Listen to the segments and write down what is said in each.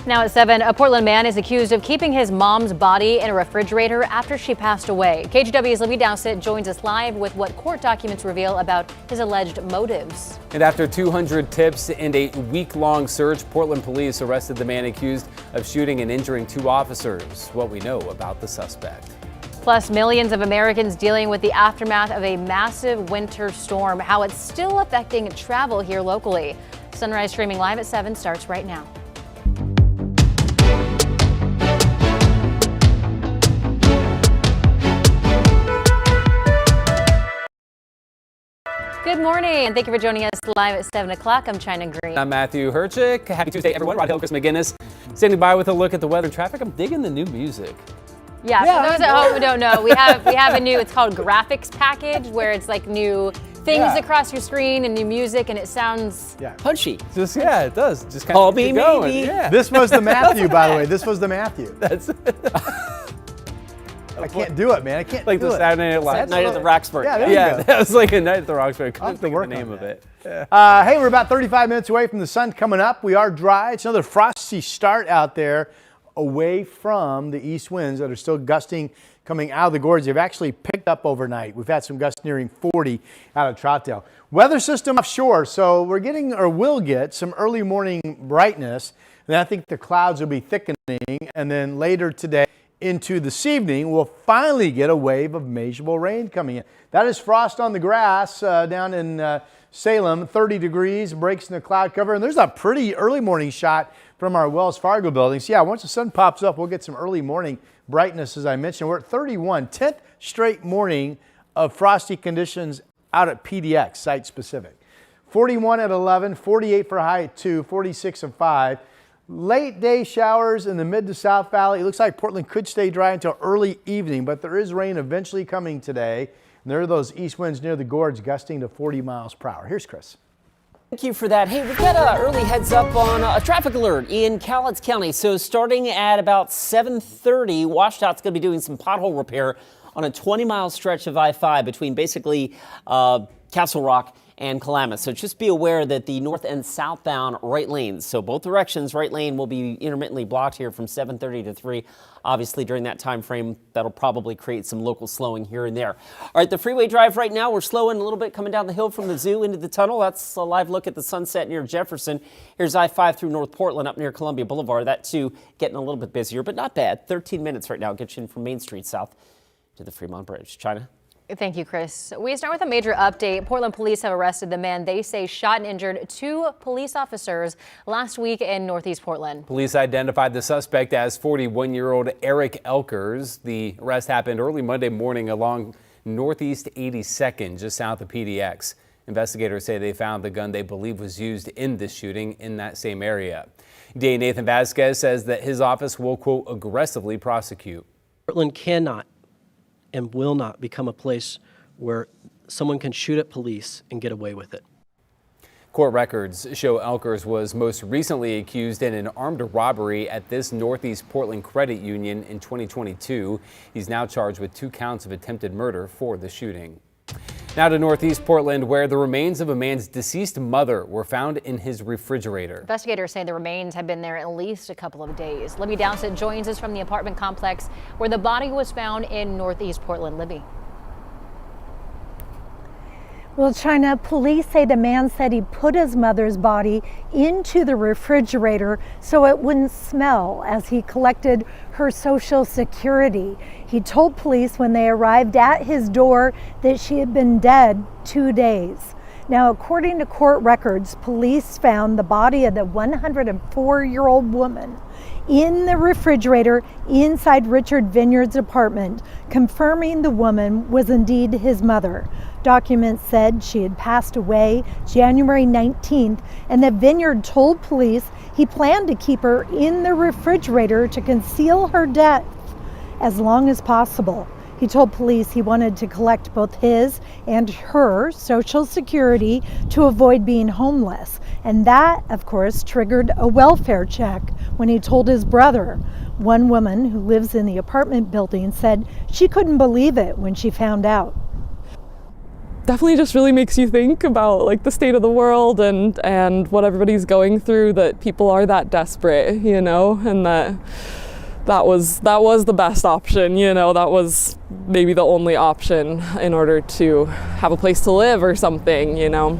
Now at 7, a Portland man is accused of keeping his mom's body in a refrigerator after she passed away. KGW's Libby Dowsett joins us live with what court documents reveal about his alleged motives. And after 200 tips and a week-long search, Portland police arrested the man accused of shooting and injuring 2 officers. What we know about the suspect. Plus, millions of Americans dealing with the aftermath of a massive winter storm, how it's still affecting travel here locally. Sunrise streaming live at 7 starts right now. Good morning, and thank you for joining us live at 7 o'clock. I'm China Green. I'm Matthew Herchick. Happy Tuesday, everyone. Rod Hill, Chris McGinnis, standing by with a look at the weather and traffic. I'm digging the new music. Yeah, for those at home who don't know, we have a new, it's called graphics package, where it's like new things across your screen and new music, and it sounds punchy. Just it does. Just kind of keep going. Yeah. This was the Matthew, by the way. This was the Matthew. That's I can't do it, man. I can't like do the it. Saturday Night Live. Night at the Roxbury. Yeah, That was like a night at the Roxbury. I couldn't think of the name of it. Hey, we're about 35 minutes away from the sun coming up. We are dry. It's another frosty start out there away from the east winds that are still gusting coming out of the gorge. They've actually picked up overnight. We've had some gusts nearing 40 out of Troutdale. Weather system offshore, so we're getting or will get some early morning brightness. And then I think the clouds will be thickening, and then later today into this evening, we'll finally get a wave of measurable rain coming in. That is frost on the grass down in Salem, 30 degrees, breaks in the cloud cover. And there's a pretty early morning shot from our Wells Fargo building. So yeah, once the sun pops up, we'll get some early morning brightness, as I mentioned. We're at 31, 10th straight morning of frosty conditions out at PDX, site specific. 41 at 11, 48 for a high at 2, 46 at 5. Late day showers in the mid to south valley. It looks like Portland could stay dry until early evening, but there is rain eventually coming today. And there are those east winds near the gorge gusting to 40 miles per hour. Here's Chris. Thank you for that. Hey, we've got an early heads up on a traffic alert in Cowlitz County. So starting at about 7:30, WashDOT's going to be doing some pothole repair on a 20-mile stretch of I-5 between basically Castle Rock and Klamath. So just be aware that the north and southbound right lanes, so both directions, right lane will be intermittently blocked here from 7:30 to 3. Obviously, during that time frame, that'll probably create some local slowing here and there. All right, the freeway drive right now, we're slowing a little bit coming down the hill from the zoo into the tunnel. That's a live look at the sunset near Jefferson. Here's I-5 through North Portland up near Columbia Boulevard. That too getting a little bit busier, but not bad. 13 minutes right now gets you in from Main Street south to the Fremont Bridge. China? Thank you, Chris. We start with a major update. Portland police have arrested the man they say shot and injured 2 police officers last week in Northeast Portland. Police identified the suspect as 41-year-old Eric Elkers. The arrest happened early Monday morning along Northeast 82nd, just south of PDX. Investigators say they found the gun they believe was used in this shooting in that same area. DA Nathan Vasquez says that his office will, quote, aggressively prosecute. Portland cannot and will not become a place where someone can shoot at police and get away with it. Court records show Elkers was most recently accused in an armed robbery at this Northeast Portland credit union in 2022. He's now charged with 2 counts of attempted murder for the shooting. Now to Northeast Portland, where the remains of a man's deceased mother were found in his refrigerator. Investigators say the remains have been there at least a couple of days. Libby Dowsett joins us from the apartment complex where the body was found in Northeast Portland. Libby. Well, China, police say the man said he put his mother's body into the refrigerator so it wouldn't smell as he collected her Social Security. He told police when they arrived at his door that she had been dead 2 days. Now, according to court records, police found the body of the 104-year-old woman in the refrigerator inside Richard Vineyard's apartment, confirming the woman was indeed his mother. Documents said she had passed away January 19th, and that Vineyard told police he planned to keep her in the refrigerator to conceal her death as long as possible. He told police he wanted to collect both his and her Social Security to avoid being homeless. And that, of course, triggered a welfare check when he told his brother. One woman who lives in the apartment building said she couldn't believe it when she found out. definitely just really makes you think about like the state of the world and what everybody's going through, that people are that desperate, you know, and that was the best option, you know, that was maybe the only option in order to have a place to live or something, you know.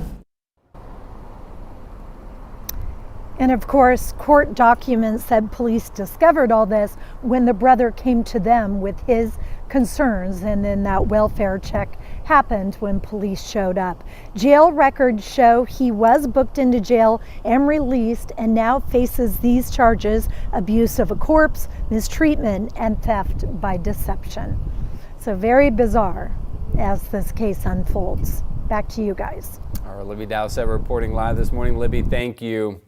And of course, court documents said police discovered all this when the brother came to them with his concerns, and then that welfare check happened when police showed up. Jail records show he was booked into jail and released, and now faces these charges: abuse of a corpse, mistreatment, and theft by deception. So very bizarre as this case unfolds. Back to you guys. Our Libby Dowsett reporting live this morning. Libby, thank you.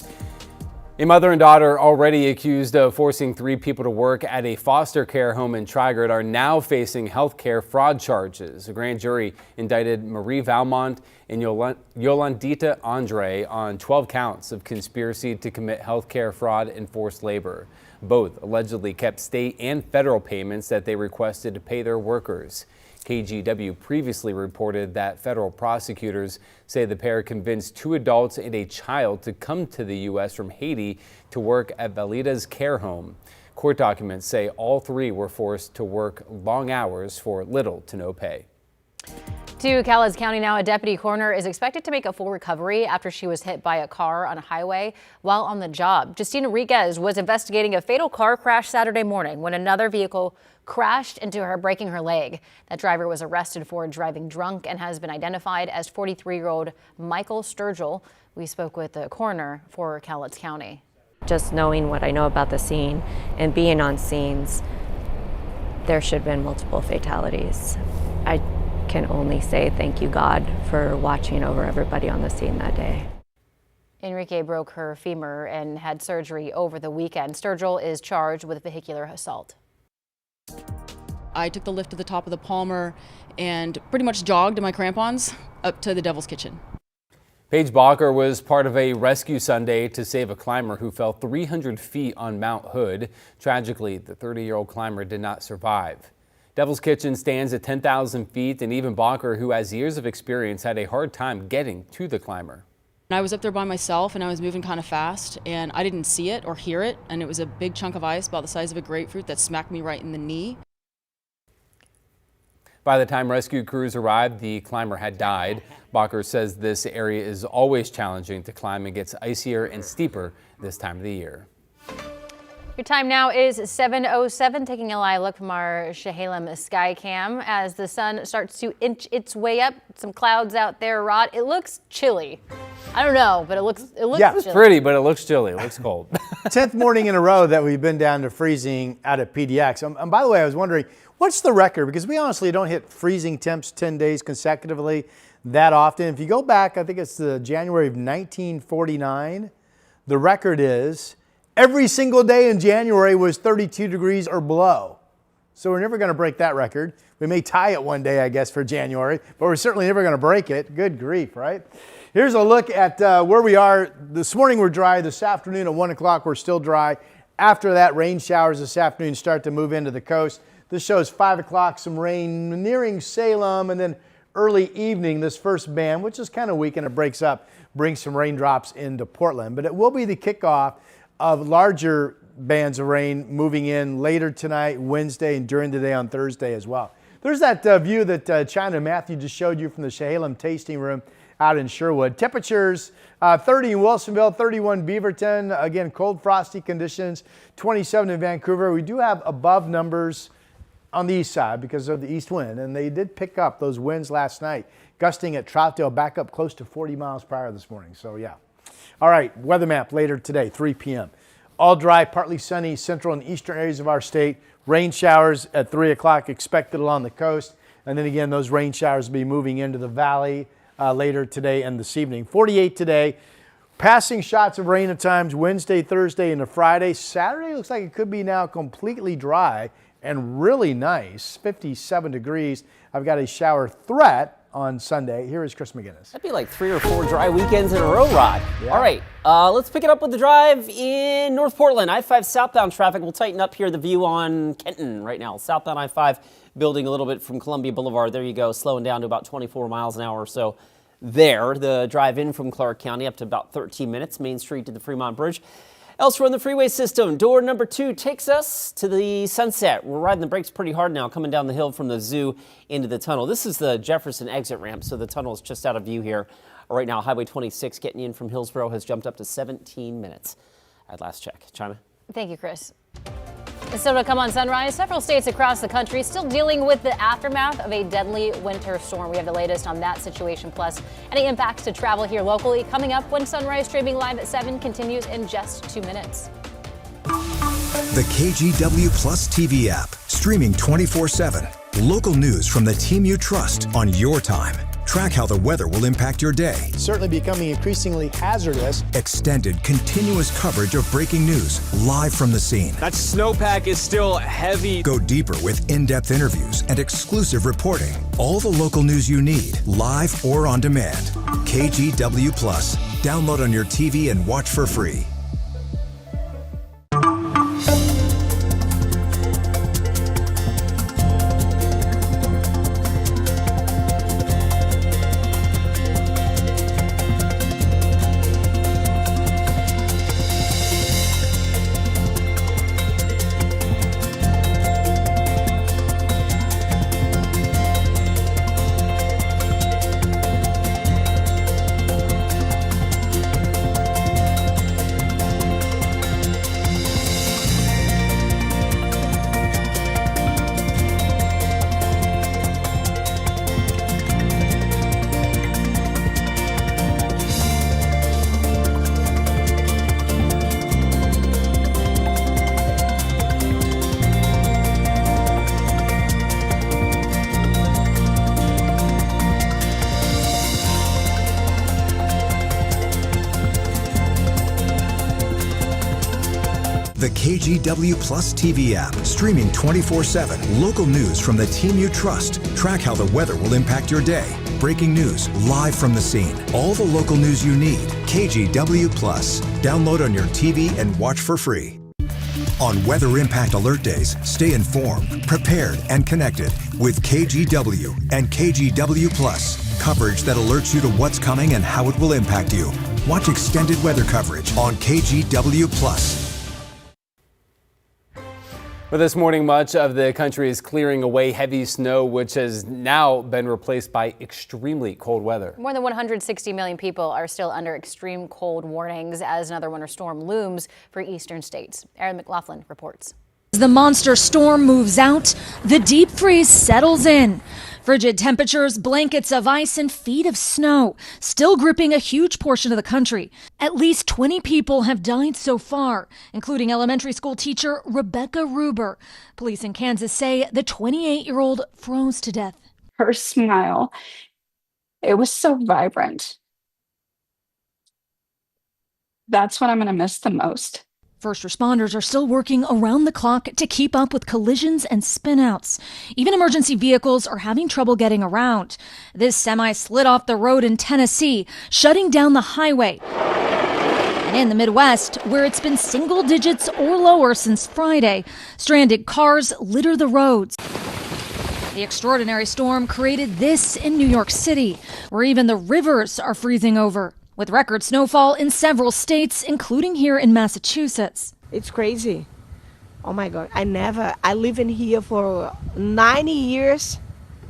A mother and daughter already accused of forcing 3 people to work at a foster care home in Trigard are now facing health care fraud charges. A grand jury indicted Marie Valmont and Yolandita Andre on 12 counts of conspiracy to commit health care fraud and forced labor. Both allegedly kept state and federal payments that they requested to pay their workers. KGW previously reported that federal prosecutors say the pair convinced 2 adults and a child to come to the U.S. from Haiti to work at Valida's care home. Court documents say all 3 were forced to work long hours for little to no pay. To Calas County now, a deputy coroner is expected to make a full recovery after she was hit by a car on a highway while on the job. Justine Enriquez was investigating a fatal car crash Saturday morning when another vehicle crashed into her, breaking her leg. That driver was arrested for driving drunk and has been identified as 43-year-old Michael Sturgill. We spoke with the coroner for Calas County. Just knowing what I know about the scene and being on scenes, there should have been multiple fatalities. I can only say thank you, God, for watching over everybody on the scene that day. Enrique broke her femur and had surgery over the weekend. Sturgill is charged with vehicular assault. I took the lift to the top of the Palmer and pretty much jogged in my crampons up to the Devil's Kitchen. Paige Balker was part of a rescue Sunday to save a climber who fell 300 feet on Mount Hood. Tragically, the 30-year-old climber did not survive. Devil's Kitchen stands at 10,000 feet, and even Balker, who has years of experience, had a hard time getting to the climber. I was up there by myself and I was moving kind of fast and I didn't see it or hear it, and it was a big chunk of ice about the size of a grapefruit that smacked me right in the knee. By the time rescue crews arrived, the climber had died. Balker says this area is always challenging to climb and gets icier and steeper this time of the year. Your time now is 7:07. Taking a live look from our Shiffrin sky cam as the sun starts to inch its way up. Some clouds out there, Rod. It looks chilly. I don't know, but it looks yeah, it's chilly. pretty, but it looks chilly. It looks cold. 10th morning in a row that we've been down to freezing out at PDX. And by the way, I was wondering, what's the record? Because we honestly don't hit freezing temps 10 days consecutively that often. If you go back, I think it's the January of 1949, the record is every single day in January was 32 degrees or below. So we're never going to break that record. We may tie it one day, I guess, for January, but we're certainly never going to break it. Good grief, right? Here's a look at where we are. This morning we're dry. This afternoon at 1 o'clock we're still dry. After that, rain showers this afternoon start to move into the coast. This shows 5 o'clock, some rain nearing Salem, and then early evening, this first band, which is kind of weak and it breaks up, brings some raindrops into Portland. But it will be the kickoff of larger bands of rain moving in later tonight, Wednesday, and during the day on Thursday as well. There's that view that China and Matthew just showed you from the Shiffrin tasting room out in Sherwood. Temperatures 30 in Wilsonville, 31 Beaverton. Again, cold, frosty conditions. 27 in Vancouver. We do have above numbers on the east side because of the east wind, and they did pick up those winds last night, gusting at Troutdale back up close to 40 miles per hour this morning. So yeah. All right, weather map later today, 3 p.m. All dry, partly sunny, central and eastern areas of our state. Rain showers at 3 o'clock expected along the coast. And then again, those rain showers will be moving into the valley later today and this evening. 48 today. Passing shots of rain at times Wednesday, Thursday, into Friday. Saturday looks like it could be now completely dry and really nice. 57 degrees. I've got a shower threat on Sunday. Here is Chris McGinnis. That'd be like 3 or 4 dry weekends in a row, Rod. Yeah. All right, let's pick it up with the drive in North Portland. I-5 southbound traffic will tighten up here. The view on Kenton right now. Southbound I-5 building a little bit from Columbia Boulevard. There you go, slowing down to about 24 miles an hour or so there. The drive in from Clark County up to about 13 minutes. Main Street to the Fremont Bridge. Elsewhere on the freeway system, door number 2 takes us to the Sunset. We're riding the brakes pretty hard now, coming down the hill from the zoo into the tunnel. This is the Jefferson exit ramp, so the tunnel is just out of view here. Right now, Highway 26 getting in from Hillsborough has jumped up to 17 minutes at last check. China? Thank you, Chris. Still to come on Sunrise, several states across the country still dealing with the aftermath of a deadly winter storm. We have the latest on that situation, plus any impacts to travel here locally, coming up when Sunrise streaming live at 7 continues in just 2 minutes. The KGW Plus TV app, streaming 24/7. Local news from the team you trust on your time. Track how the weather will impact your day. Certainly becoming increasingly hazardous. Extended, continuous coverage of breaking news live from the scene. That snowpack is still heavy. Go deeper with in-depth interviews and exclusive reporting. All the local news you need, live or on demand. KGW Plus. Download on your TV and watch for free. The KGW Plus TV app, streaming 24/7. Local news from the team you trust. Track how the weather will impact your day. Breaking news live from the scene. All the local news you need. KGW Plus. Download on your TV and watch for free. On Weather Impact Alert Days, stay informed, prepared, and connected with KGW and KGW Plus. Coverage that alerts you to what's coming and how it will impact you. Watch extended weather coverage on KGW Plus. Well, this morning, much of the country is clearing away heavy snow, which has now been replaced by extremely cold weather. More than 160 million people are still under extreme cold warnings as another winter storm looms for eastern states. Erin McLaughlin reports. As the monster storm moves out, the deep freeze settles in. Frigid temperatures, blankets of ice, and feet of snow still gripping a huge portion of the country. At least 20 people have died so far, including elementary school teacher Rebecca Ruber. Police in Kansas say the 28-year-old froze to death. Her smile, it was so vibrant. That's what I'm going to miss the most. First responders are still working around the clock to keep up with collisions and spinouts. Even emergency vehicles are having trouble getting around. This semi slid off the road in Tennessee, shutting down the highway. And in the Midwest, where it's been single digits or lower since Friday, stranded cars litter the roads. The extraordinary storm created this in New York City, where even the rivers are freezing over, with record snowfall in several states, including here in Massachusetts. It's crazy. Oh my God. I live in here for 90 years,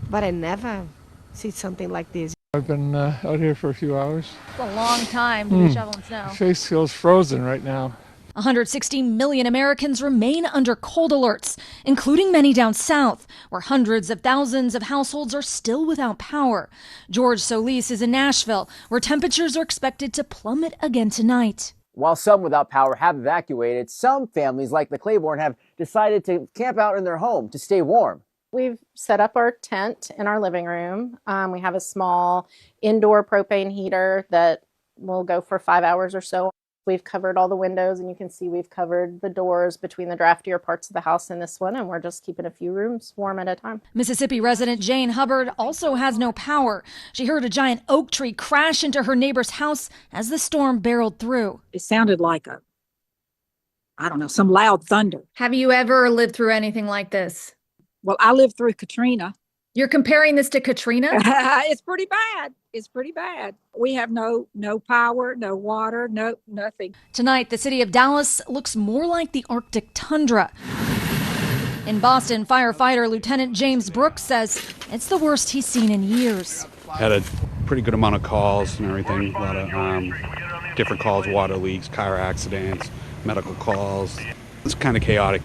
but I never see something like this. I've been out here for a few hours. It's a long time to be shoveling snow. My face feels frozen right now. 160 million Americans remain under cold alerts, including many down south, where hundreds of thousands of households are still without power. George Solis is in Nashville, where temperatures are expected to plummet again tonight. While some without power have evacuated, some families like the Claiborne have decided to camp out in their home to stay warm. We've set up our tent in our living room. We have a small indoor propane heater that will go for 5 hours or so. We've covered all the windows, and you can see we've covered the doors between the draftier parts of the house and this one, and we're just keeping a few rooms warm at a time. Mississippi resident Jane Hubbard also has no power. She heard a giant oak tree crash into her neighbor's house as the storm barreled through. It sounded like some loud thunder. Have you ever lived through anything like this? Well, I lived through Katrina. You're comparing this to Katrina? It's pretty bad. It's pretty bad. We have no power, no water, nothing. Tonight, the city of Dallas looks more like the Arctic tundra. In Boston, firefighter Lieutenant James Brooks says it's the worst he's seen in years. Had a pretty good amount of calls and everything, a lot of different calls, water leaks, car accidents, medical calls. It's kind of chaotic.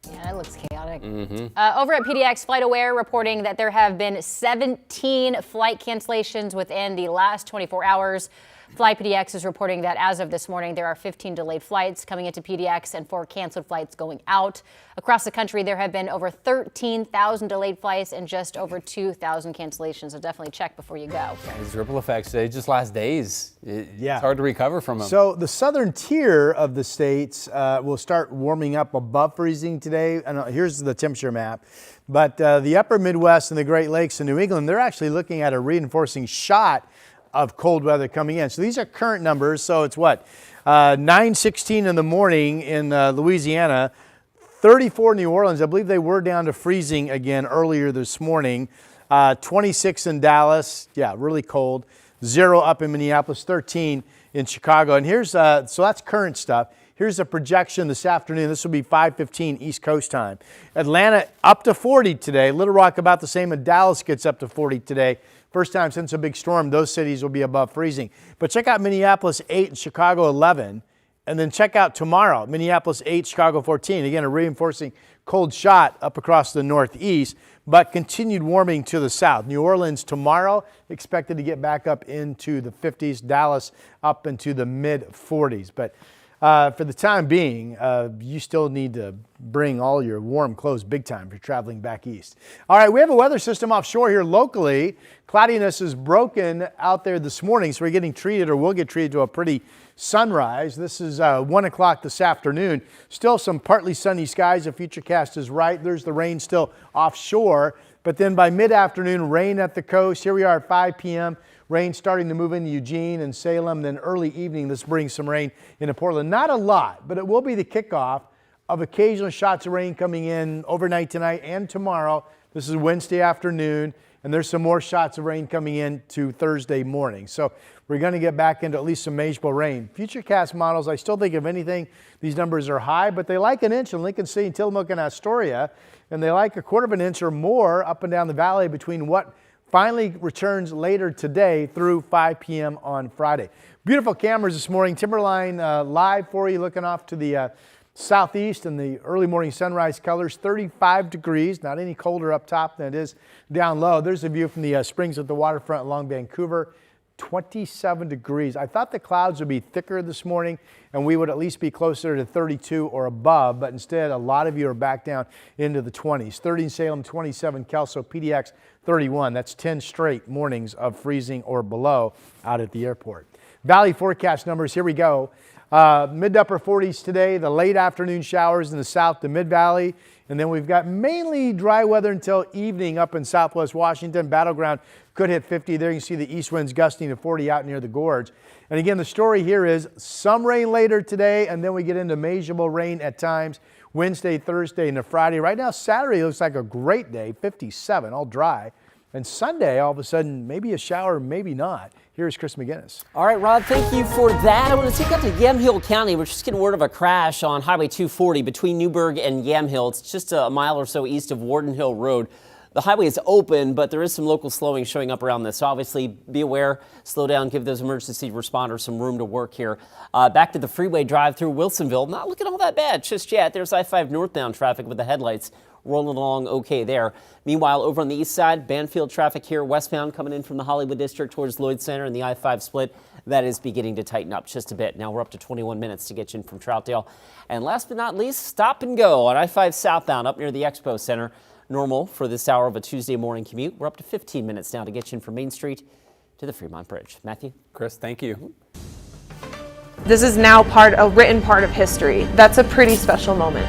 Yeah, that looks chaotic. Over at PDX, FlightAware reporting that there have been 17 flight cancellations within the last 24 hours. FlyPDX is reporting that as of this morning, there are 15 delayed flights coming into PDX and 4 canceled flights going out. Across the country, there have been over 13,000 delayed flights and just over 2,000 cancellations. So definitely check before you go. These ripple effects, they just last days. It's hard to recover from them. So the southern tier of the states will start warming up above freezing today. And here's the temperature map. But the upper Midwest and the Great Lakes and New England, they're actually looking at a reinforcing shot of cold weather coming in. So these are current numbers. So it's what? 9:16 in the morning in Louisiana, 34 New Orleans. I believe they were down to freezing again earlier this morning. 26 in Dallas. Yeah, really cold. 0 up in Minneapolis, 13 in Chicago. And here's, so that's current stuff. Here's a projection this afternoon. This will be 5:15 East Coast time. Atlanta up to 40 today. Little Rock about the same, and Dallas gets up to 40 today. First time since a big storm, those cities will be above freezing. But check out Minneapolis 8 and Chicago 11. And then check out tomorrow, Minneapolis 8, Chicago 14. Again, a reinforcing cold shot up across the northeast, but continued warming to the south. New Orleans tomorrow expected to get back up into the 50s. Dallas up into the mid 40s. But for the time being, you still need to bring all your warm clothes big time if you're traveling back east. All right, we have a weather system offshore here locally. Cloudiness is broken out there this morning, so we're getting treated, or will get treated, to a pretty sunrise. This is 1 o'clock this afternoon. Still some partly sunny skies. The Futurecast is right. There's the rain still offshore. But then by mid-afternoon, rain at the coast. Here we are at 5 p.m. Rain starting to move into Eugene and Salem. Then early evening, this brings some rain into Portland. Not a lot, but it will be the kickoff of occasional shots of rain coming in overnight tonight and tomorrow. This is Wednesday afternoon, and there's some more shots of rain coming in to Thursday morning. So we're going to get back into at least some manageable rain. Futurecast models, I still think if anything, these numbers are high, but they like an inch in Lincoln City, Tillamook, and Astoria, and they like a quarter of an inch or more up and down the valley between what finally returns later today through 5 p.m. on Friday. Beautiful cameras this morning. Timberline live for you, looking off to the southeast in the early morning sunrise colors. 35 degrees, not any colder up top than it is down low. There's a view from the springs at the waterfront along Vancouver. 27 degrees. I thought the clouds would be thicker this morning and we would at least be closer to 32 or above, but instead a lot of you are back down into the 20s. 30 in Salem, 27 Kelso, PDX 31. That's 10 straight mornings of freezing or below out at the airport. Valley forecast numbers, here we go. Mid to upper 40s today, the late afternoon showers in the south to mid-valley. And then we've got mainly dry weather until evening up in southwest Washington. Battleground could hit 50. There you can see the east winds gusting to 40 out near the gorge. And again, the story here is some rain later today, and then we get into measurable rain at times Wednesday, Thursday, and Friday. Right now, Saturday looks like a great day, 57, all dry. And Sunday, all of a sudden, maybe a shower, maybe not. Here's Chris McGinnis. All right, Rod, thank you for that. I want to take up to Yamhill County. We're just getting word of a crash on Highway 240 between Newburgh and Yamhill. It's just a mile or so east of Warden Hill Road. The highway is open, but there is some local slowing showing up around this. So obviously, be aware, slow down, give those emergency responders some room to work here. Back to the freeway drive through Wilsonville. Not looking all that bad just yet. There's I-5 northbound traffic with the headlights rolling along okay there. Meanwhile, over on the east side, Banfield traffic here westbound coming in from the Hollywood District towards Lloyd Center and the I-5 split. That is beginning to tighten up just a bit. Now we're up to 21 minutes to get you in from Troutdale. And last but not least, stop and go on I-5 southbound up near the Expo Center. Normal for this hour of a Tuesday morning commute. We're up to 15 minutes now to get you in from Main Street to the Fremont Bridge. Matthew? Chris, thank you. This is now a written part of history. That's a pretty special moment.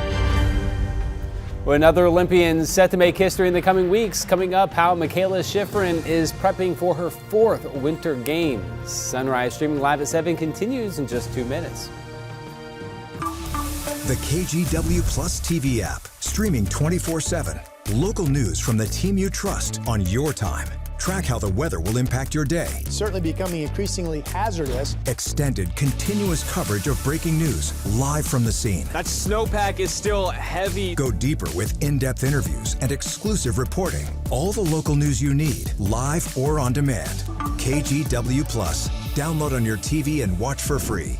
Well, another Olympian set to make history in the coming weeks. Coming up, how Michaela Shiffrin is prepping for her 4th Winter Games. Sunrise streaming live at 7 continues in just 2 minutes. The KGW Plus TV app, streaming 24/7. Local news from the team you trust on your time. Track how the weather will impact your day. Certainly becoming increasingly hazardous. Extended, continuous coverage of breaking news live from the scene. That snowpack is still heavy. Go deeper with in-depth interviews and exclusive reporting. All the local news you need, live or on demand. KGW Plus. Download on your TV and watch for free.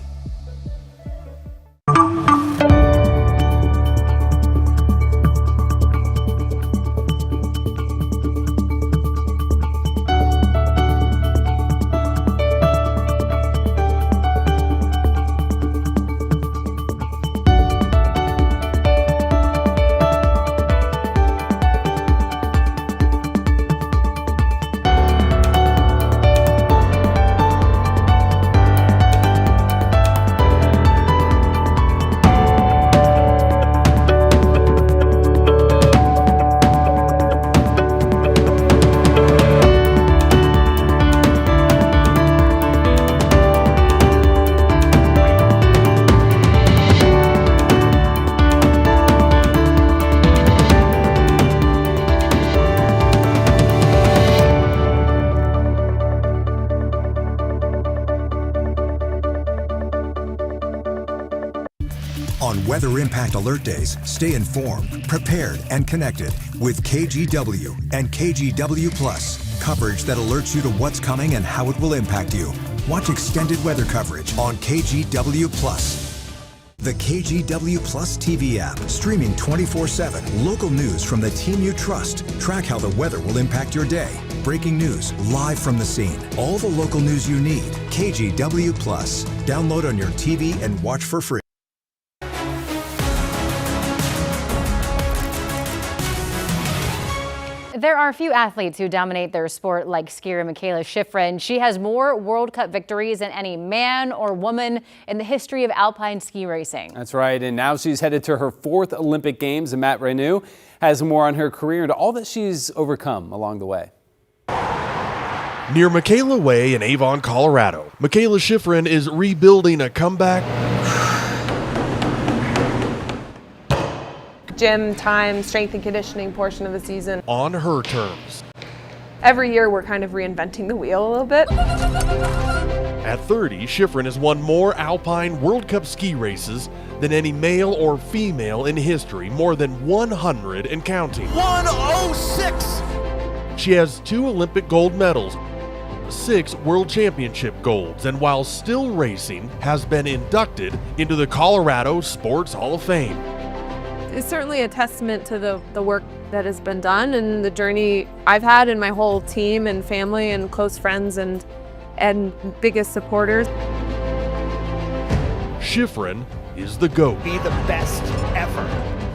On Weather Impact Alert Days, stay informed, prepared, and connected with KGW and KGW Plus. Coverage that alerts you to what's coming and how it will impact you. Watch extended weather coverage on KGW Plus. The KGW Plus TV app, streaming 24/7. Local news from the team you trust. Track how the weather will impact your day. Breaking news live from the scene. All the local news you need. KGW Plus. Download on your TV and watch for free. There are a few athletes who dominate their sport like skier Michaela Shiffrin. She has more World Cup victories than any man or woman in the history of alpine ski racing. That's right, and now she's headed to her 4th Olympic Games, and Matt Renew has more on her career and all that she's overcome along the way. Near Michaela Way in Avon, Colorado, Michaela Shiffrin is rebuilding a comeback. Gym time, strength and conditioning portion of the season. On her terms. Every year we're kind of reinventing the wheel a little bit. At 30, Shiffrin has won more Alpine World Cup ski races than any male or female in history, more than 100 and counting. 106! She has 2 Olympic gold medals, 6 World Championship golds, and while still racing, has been inducted into the Colorado Sports Hall of Fame. It's certainly a testament to the work that has been done and the journey I've had and my whole team and family and close friends and biggest supporters. Shiffrin is the GOAT. Be the best ever.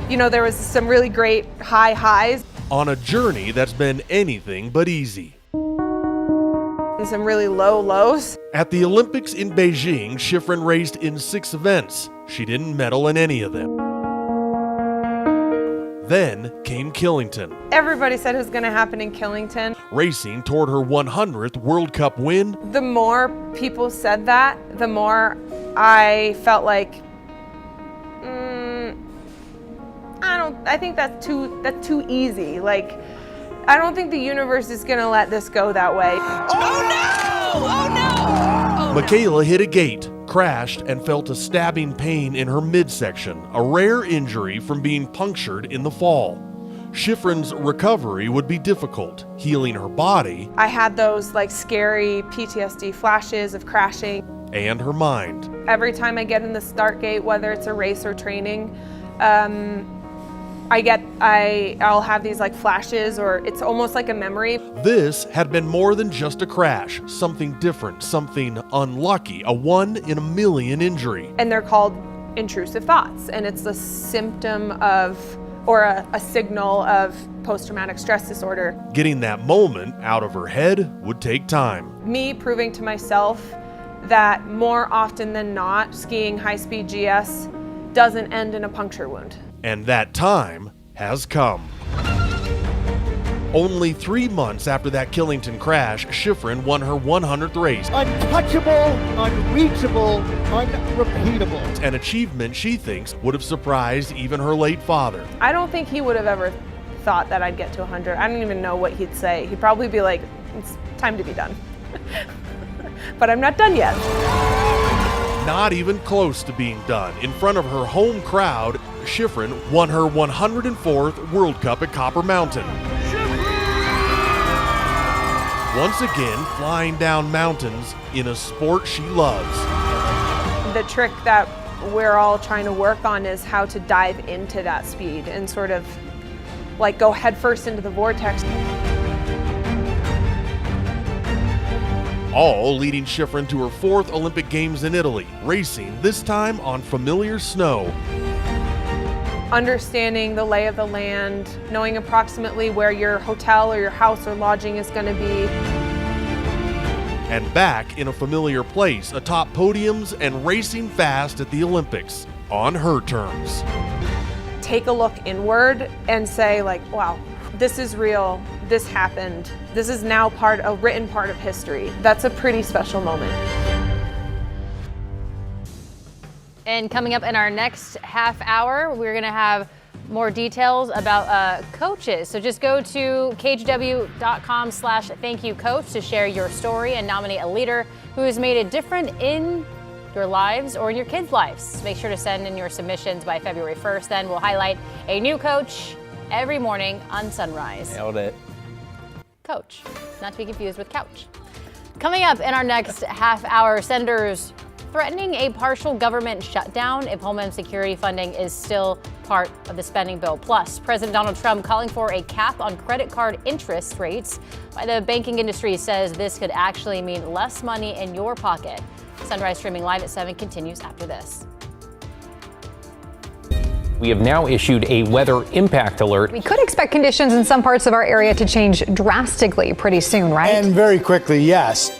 You know, there was some really great high highs. On a journey that's been anything but easy. And some really low lows. At the Olympics in Beijing, Shiffrin raced in 6 events. She didn't medal in any of them. Then came Killington. Everybody said it was going to happen in Killington. Racing toward her 100th World Cup win. The more people said that, the more I felt like, I think that's too easy. Like, I don't think the universe is going to let this go that way. Oh no! Oh no! Oh, Michaela hit a gate, crashed, and felt a stabbing pain in her midsection, a rare injury from being punctured in the fall. Shiffrin's recovery would be difficult, healing her body. I had those like scary PTSD flashes of crashing. And her mind. Every time I get in the start gate, whether it's a race or training, I'll have these like flashes, or it's almost like a memory. This had been more than just a crash, something different, something unlucky, a 1 in a million injury. And they're called intrusive thoughts, and it's a symptom of, or a signal of post-traumatic stress disorder. Getting that moment out of her head would take time. Me proving to myself that more often than not, skiing high-speed GS doesn't end in a puncture wound. And that time has come. Only 3 months after that Killington crash, Shiffrin won her 100th race. Untouchable, unreachable, unrepeatable. An achievement she thinks would have surprised even her late father. I don't think he would have ever thought that I'd get to 100. I don't even know what he'd say. He'd probably be like, it's time to be done. But I'm not done yet. Not even close to being done. In front of her home crowd, Shiffrin won her 104th World Cup at Copper Mountain. Once again, flying down mountains in a sport she loves. The trick that we're all trying to work on is how to dive into that speed and sort of like go headfirst into the vortex. All leading Shiffrin to her 4th Olympic Games in Italy, racing this time on familiar snow. Understanding the lay of the land, knowing approximately where your hotel or your house or lodging is going to be. And back in a familiar place, atop podiums and racing fast at the Olympics, on her terms. Take a look inward and say like, wow, this is real, this happened, this is now a written part of history. That's a pretty special moment. And coming up in our next half hour, we're going to have more details about coaches. So just go to kgw.com/thankyoucoach to share your story and nominate a leader who has made a difference in your lives or in your kids' lives. Make sure to send in your submissions by February 1st. Then we'll highlight a new coach every morning on Sunrise. Nailed it. Coach, not to be confused with couch. Coming up in our next half hour, senators threatening a partial government shutdown if Homeland Security funding is still part of the spending bill. Plus, President Donald Trump calling for a cap on credit card interest rates. Why the banking industry says this could actually mean less money in your pocket. Sunrise streaming live at 7 continues after this. We have now issued a weather impact alert. We could expect conditions in some parts of our area to change drastically pretty soon, right? And very quickly, yes.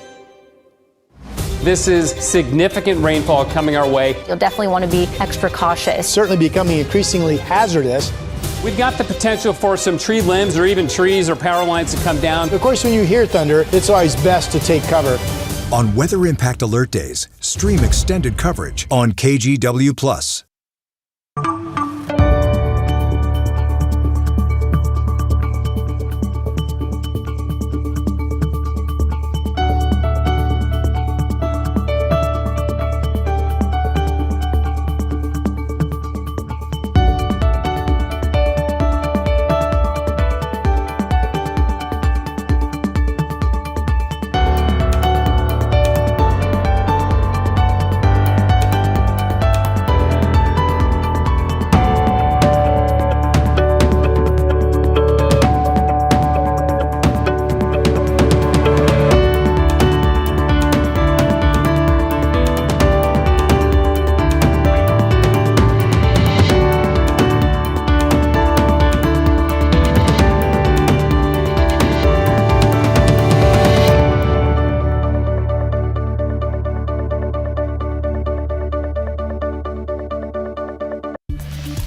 This is significant rainfall coming our way. You'll definitely want to be extra cautious. Certainly becoming increasingly hazardous. We've got the potential for some tree limbs or even trees or power lines to come down. Of course, when you hear thunder, it's always best to take cover. On Weather Impact Alert Days, stream extended coverage on KGW+.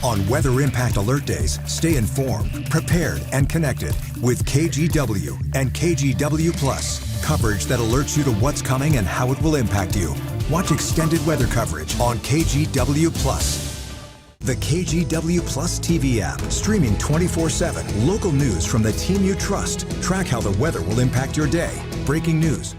On Weather Impact Alert Days, stay informed, prepared, and connected with KGW and KGW+. Coverage that alerts you to what's coming and how it will impact you. Watch extended weather coverage on KGW+. The KGW Plus TV app, streaming 24/7. Local news from the team you trust. Track how the weather will impact your day. Breaking news.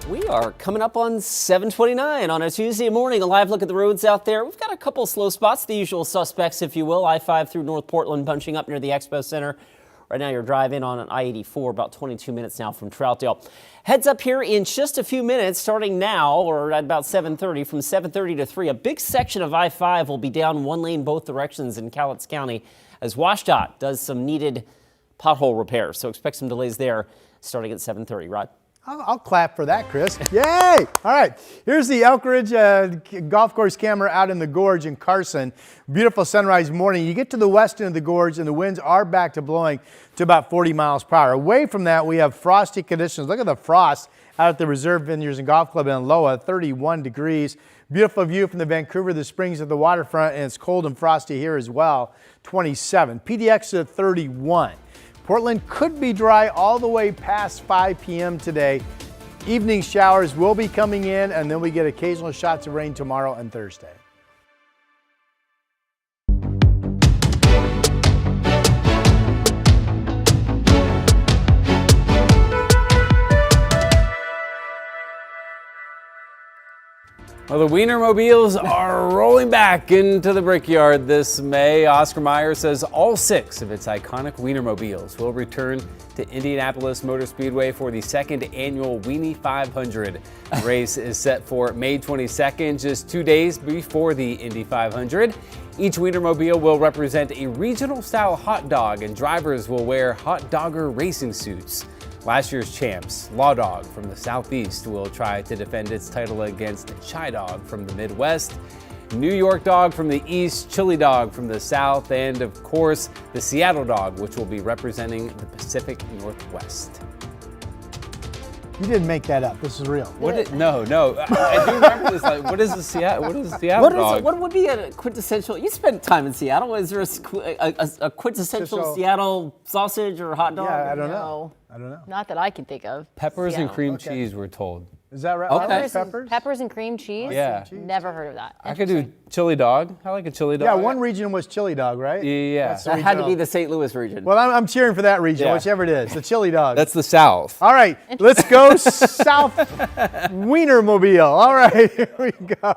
We are coming up on 7:29 on a Tuesday morning. A live look at the roads out there. We've got a couple slow spots, the usual suspects, if you will. I-5 through North Portland, bunching up near the Expo Center. Right now, you're driving on an I-84, about 22 minutes now from Troutdale. Heads up here in just a few minutes, starting now, or at about 7:30, from 7:30 to 3. A big section of I-5 will be down one lane both directions in Cowlitz County as WashDOT does some needed pothole repairs. So expect some delays there starting at 7:30. Rod? I'll clap for that, Chris. Yay! All right, here's the Elk Ridge golf course camera out in the gorge in Carson. Beautiful sunrise morning. You get to the west end of the gorge and the winds are back to blowing to about 40 miles per hour. Away from that, we have frosty conditions. Look at the frost out at the Reserve Vineyards and Golf Club in Loa, 31 degrees. Beautiful view from the Vancouver, the Springs at the waterfront, and it's cold and frosty here as well, 27. PDX is at 31. Portland could be dry all the way past 5 p.m. today. Evening showers will be coming in, and then we get occasional shots of rain tomorrow and Thursday. Well, the Wiener Mobiles are rolling back into the Brickyard this May. Oscar Mayer says all 6 of its iconic Wiener Mobiles will return to Indianapolis Motor Speedway for the 2nd annual Weenie 500. The race is set for May 22nd, just 2 days before the Indy 500. Each Wiener Mobile will represent a regional-style hot dog, and drivers will wear hot dogger racing suits. Last year's champs, Law Dog from the Southeast, will try to defend its title against Chi Dog from the Midwest, New York Dog from the East, Chili Dog from the South, and of course, the Seattle Dog, which will be representing the Pacific Northwest. You didn't make that up. This is real. No. I do remember this. Like, what is the Seattle Dog? What would be a quintessential? You spent time in Seattle. Is there a quintessential Seattle sausage or hot dog? Yeah, I don't know. Not that I can think of. Peppers and cream cheese, we're told. Is that right? Okay. Peppers and cream cheese? Yeah. Never heard of that. I could do chili dog. I like a chili dog. Yeah, one region was chili dog, right? Yeah. That had to be the St. Louis region. Well, I'm cheering for that region, whichever it is. The chili dog. That's the South. All right, let's go South Wiener Mobile. All right, here we go.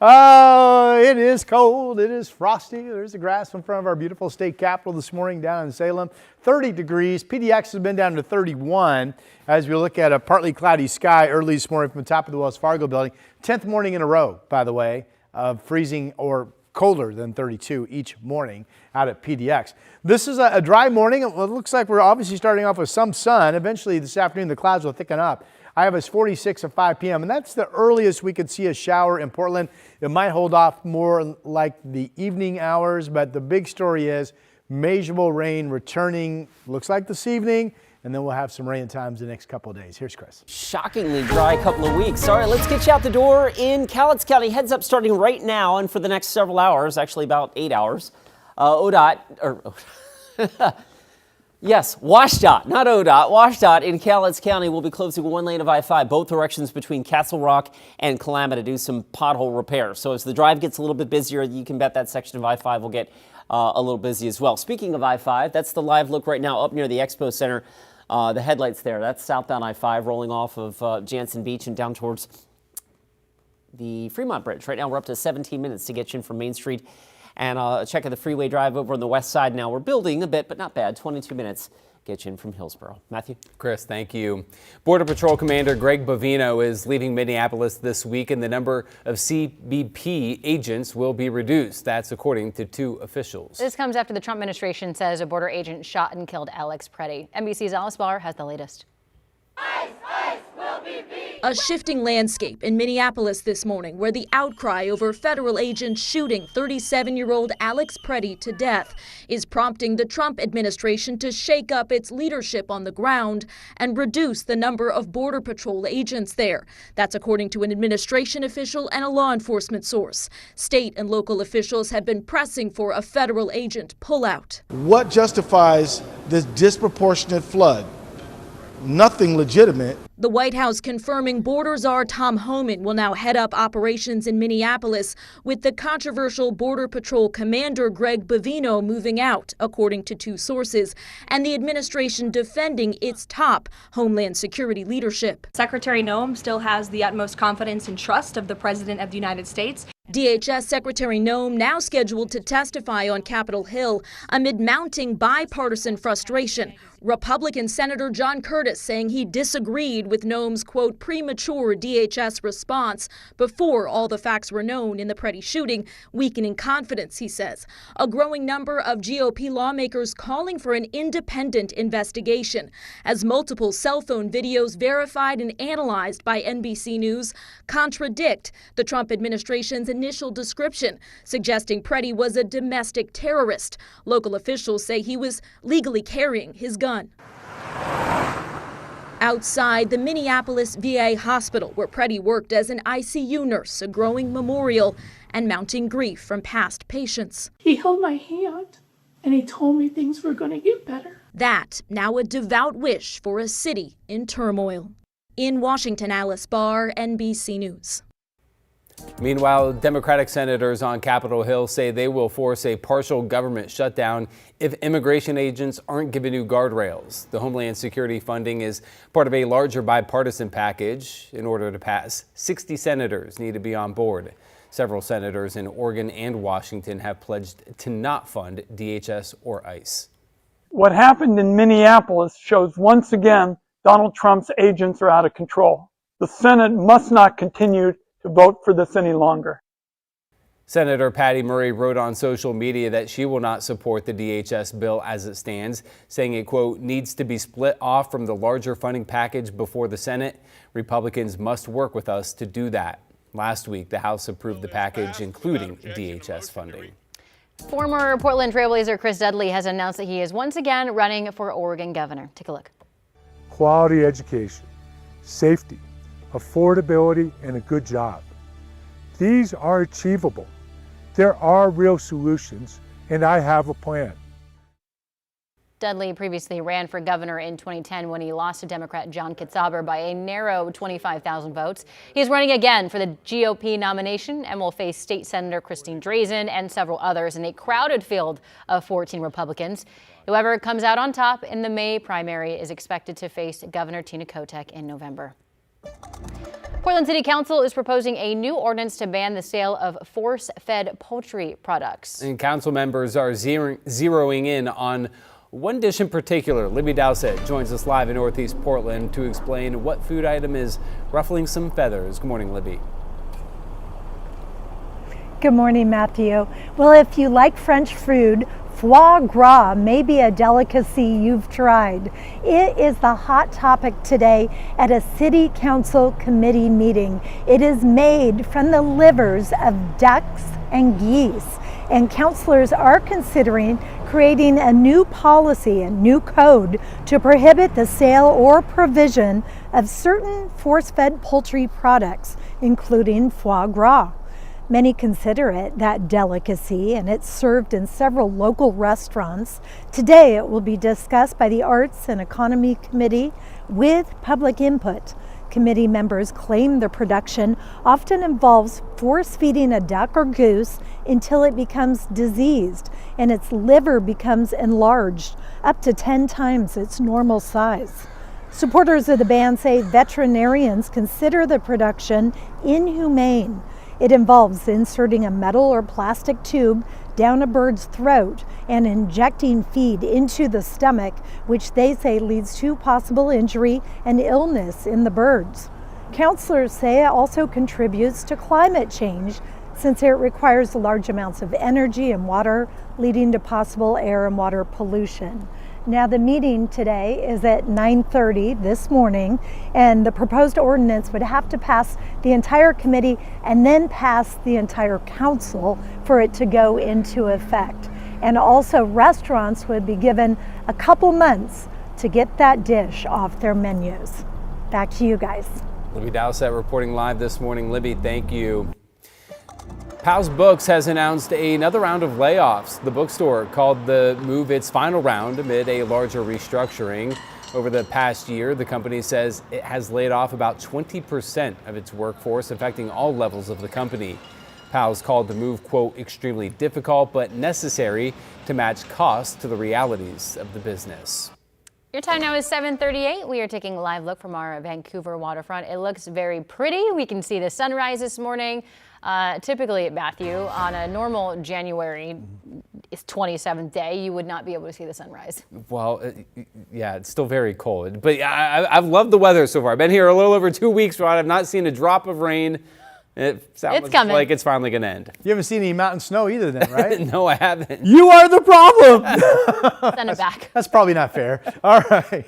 It is cold. It is frosty. There's the grass in front of our beautiful state capitol this morning down in Salem. 30 degrees. PDX has been down to 31 as we look at a partly cloudy sky early this morning from the top of the Wells Fargo building. 10th morning in a row, by the way, of freezing or colder than 32 each morning out at PDX. This is a dry morning. It looks like we're obviously starting off with some sun. Eventually this afternoon the clouds will thicken up. I have us 46 at 5 p.m. and that's the earliest we could see a shower in Portland. It might hold off more like the evening hours, but the big story is measurable rain returning, looks like this evening, and then we'll have some rain times the next couple of days. Here's Chris. Shockingly dry couple of weeks. All right, let's get you out the door in Cowlitz County. Heads up starting right now and for the next several hours, actually about 8 hours. Yes, WashDOT, not ODOT. WashDOT in Cowlitz County will be closing one lane of I-5, both directions between Castle Rock and Kalama to do some pothole repair. So as the drive gets a little bit busier, you can bet that section of I-5 will get a little busy as well. Speaking of I-5, that's the live look right now up near the Expo Center. The headlights there, that's southbound I-5 rolling off of Jansen Beach and down towards the Fremont Bridge. Right now we're up to 17 minutes to get you in from Main Street. And check out the freeway drive over on the west side now. We're building a bit, but not bad. 22 minutes. Get you in from Hillsborough. Matthew? Chris, thank you. Border Patrol Commander Greg Bovino is leaving Minneapolis this week, and the number of CBP agents will be reduced. That's according to 2 officials. This comes after the Trump administration says a border agent shot and killed Alex Preddy. NBC's Alice Barr has the latest. ICE will be beat. A shifting landscape in Minneapolis this morning where the outcry over federal agents shooting 37-year-old Alex Preddy to death is prompting the Trump administration to shake up its leadership on the ground and reduce the number of Border Patrol agents there. That's according to an administration official and a law enforcement source. State and local officials have been pressing for a federal agent pullout. What justifies this disproportionate flood? Nothing legitimate. The White House confirming border czar Tom Homan will now head up operations in Minneapolis, with the controversial Border Patrol commander Greg Bovino moving out, according to 2 sources, and the administration defending its top Homeland Security leadership. Secretary Noem still has the utmost confidence and trust of the President of the United States. DHS Secretary Noem now scheduled to testify on Capitol Hill amid mounting bipartisan frustration. Republican Senator John Curtis saying he disagreed with Noem's, quote, premature DHS response before all the facts were known in the Preddy shooting, weakening confidence, he says. A growing number of GOP lawmakers calling for an independent investigation as multiple cell phone videos verified and analyzed by NBC News contradict the Trump administration's initial description, suggesting Preddy was a domestic terrorist. Local officials say he was legally carrying his gun. Outside the Minneapolis VA hospital, where Preddy worked as an ICU nurse, a growing memorial and mounting grief from past patients. He held my hand and he told me things were going to get better. That now a devout wish for a city in turmoil. In Washington, Alice Barr, NBC News. Meanwhile, Democratic senators on Capitol Hill say they will force a partial government shutdown if immigration agents aren't given new guardrails. The Homeland Security funding is part of a larger bipartisan package. In order to pass, 60 senators need to be on board. Several senators in Oregon and Washington have pledged to not fund DHS or ICE. What happened in Minneapolis shows once again Donald Trump's agents are out of control. The Senate must not continue to vote for this any longer. Senator Patty Murray wrote on social media that she will not support the DHS bill as it stands, saying it, quote, needs to be split off from the larger funding package before the Senate. Republicans must work with us to do that. Last week, the House approved the package, including DHS funding. Former Portland Trailblazer Chris Dudley has announced that he is once again running for Oregon governor. Take a look. Quality education, safety, affordability, and a good job. These are achievable. There are real solutions, and I have a plan. Dudley previously ran for governor in 2010 when he lost to Democrat John Kitzhaber by a narrow 25,000 votes. He is running again for the GOP nomination and will face State Senator Christine Drazen and several others in a crowded field of 14 Republicans. Whoever comes out on top in the May primary is expected to face Governor Tina Kotek in November. Portland City Council is proposing a new ordinance to ban the sale of force-fed poultry products. And council members are zeroing in on one dish in particular. Libby Dowsett joins us live in Northeast Portland to explain what food item is ruffling some feathers. Good morning, Libby. Good morning, Matthew. Well, if you like French food, foie gras may be a delicacy you've tried. It is the hot topic today at a city council committee meeting. It is made from the livers of ducks and geese, and councilors are considering creating a new policy, a new code to prohibit the sale or provision of certain force-fed poultry products, including foie gras. Many consider it that delicacy, and it's served in several local restaurants. Today, it will be discussed by the Arts and Economy Committee with public input. Committee members claim the production often involves force-feeding a duck or goose until it becomes diseased and its liver becomes enlarged, up to 10 times its normal size. Supporters of the ban say veterinarians consider the production inhumane. It involves inserting a metal or plastic tube down a bird's throat and injecting feed into the stomach, which they say leads to possible injury and illness in the birds. Counselors say it also contributes to climate change since it requires large amounts of energy and water, leading to possible air and water pollution. Now, the meeting today is at 9:30 this morning, and the proposed ordinance would have to pass the entire committee and then pass the entire council for it to go into effect. And also, restaurants would be given a couple months to get that dish off their menus. Back to you guys. Libby Dowsett reporting live this morning. Libby, thank you. Powell's Books has announced another round of layoffs. The bookstore called the move its final round amid a larger restructuring. Over the past year, the company says it has laid off about 20% of its workforce, affecting all levels of the company. Powell's called the move, quote, extremely difficult but necessary to match costs to the realities of the business. Your time now is 7:38. We are taking a live look from our Vancouver waterfront. It looks very pretty. We can see the sunrise this morning. Typically, Matthew, on a normal January it's 27th day, you would not be able to see the sunrise. Well, yeah, it's still very cold. But I've loved the weather so far. I've been here a little over 2 weeks, Rod. I've not seen a drop of rain. It sounds coming. like it's finally going to end. You haven't seen any mountain snow either then, right? No, I haven't. You are the problem. Send it back. That's probably not fair. All right.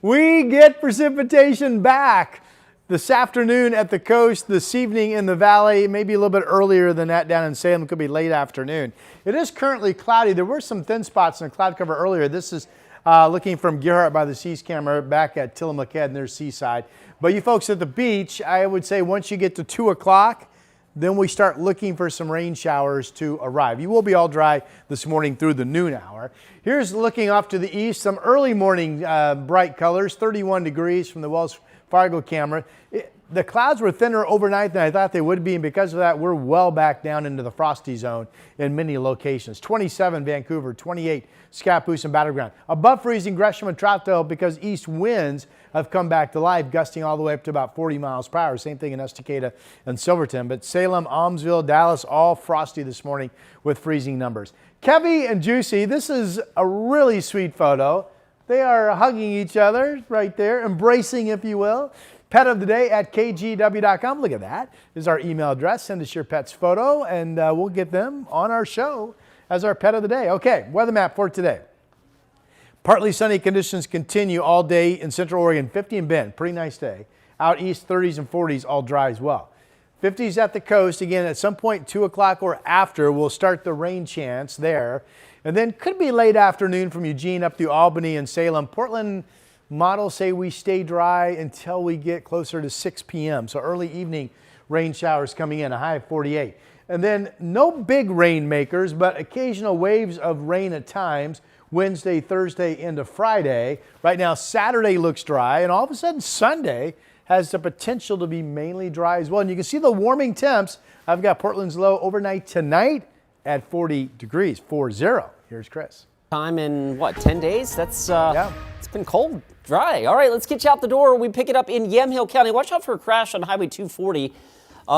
We get precipitation back this afternoon at the coast, this evening in the valley, maybe a little bit earlier than that down in Salem. It could be late afternoon. It is currently cloudy. There were some thin spots in the cloud cover earlier. This is looking from Gerhardt by the Seas camera back at Tillamook Head near Seaside. But you folks at the beach, I would say once you get to 2 o'clock, then we start looking for some rain showers to arrive. You will be all dry this morning through the noon hour. Here's looking off to the east, some early morning bright colors, 31 degrees from the Wells Fargo camera. The clouds were thinner overnight than I thought they would be, and because of that, we're well back down into the frosty zone in many locations. 27 Vancouver, 28 Scappoose and Battleground. Above freezing Gresham and Troutdale because east winds have come back to life, gusting all the way up to about 40 miles per hour. Same thing in Estacada and Silverton. But Salem, Almsville, Dallas, all frosty this morning with freezing numbers. Kevy and Juicy, this is a really sweet photo. They are hugging each other right there, embracing, if you will. Pet of the day at kgw.com. Look at that. This is our email address. Send us your pet's photo, and we'll get them on our show as our pet of the day. Okay, weather map for today. Partly sunny conditions continue all day in Central Oregon. 50 in Bend, pretty nice day. Out east, 30s and 40s, all dry as well. 50s at the coast. Again, at some point, 2 o'clock or after, we'll start the rain chance there. And then could be late afternoon from Eugene up through Albany and Salem. Portland models say we stay dry until we get closer to 6 p.m. So early evening rain showers coming in, a high of 48. And then no big rain makers, but occasional waves of rain at times. Wednesday, Thursday into Friday. Right now, Saturday looks dry, and all of a sudden Sunday has the potential to be mainly dry as well. And you can see the warming temps. I've got Portland's low overnight tonight at 40 degrees, 40. Here's Chris. Time in, what, 10 days? That's, It's been cold, dry. All right, let's get you out the door. We pick it up in Yamhill County. Watch out for a crash on Highway 240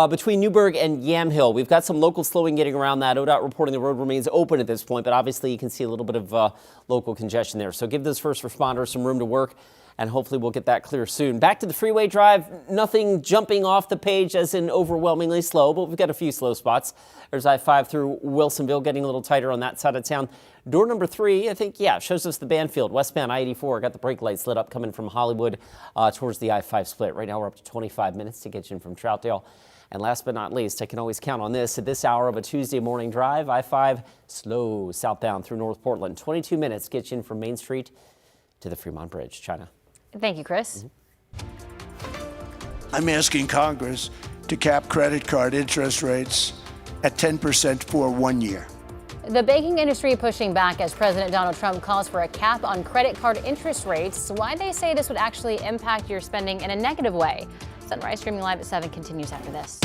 between Newburgh and Yamhill. We've got some local slowing getting around that. ODOT reporting the road remains open at this point, but obviously you can see a little bit of local congestion there. So give those first responders some room to work, and hopefully we'll get that clear soon. Back to the freeway drive, nothing jumping off the page as in overwhelmingly slow, but we've got a few slow spots. There's I-5 through Wilsonville, getting a little tighter on that side of town. Door number 3, I think, shows us the Banfield. Westbound I-84, got the brake lights lit up coming from Hollywood towards the I-5 split. Right now we're up to 25 minutes to get you in from Troutdale. And last but not least, I can always count on this. At this hour of a Tuesday morning drive, I-5 slow southbound through North Portland. 22 minutes gets you in from Main Street to the Fremont Bridge. China. Thank you, Chris. I'm asking Congress to cap credit card interest rates at 10% for 1 year. The banking industry pushing back as President Donald Trump calls for a cap on credit card interest rates. Why they say this would actually impact your spending in a negative way. Sunrise streaming live at 7 continues after this.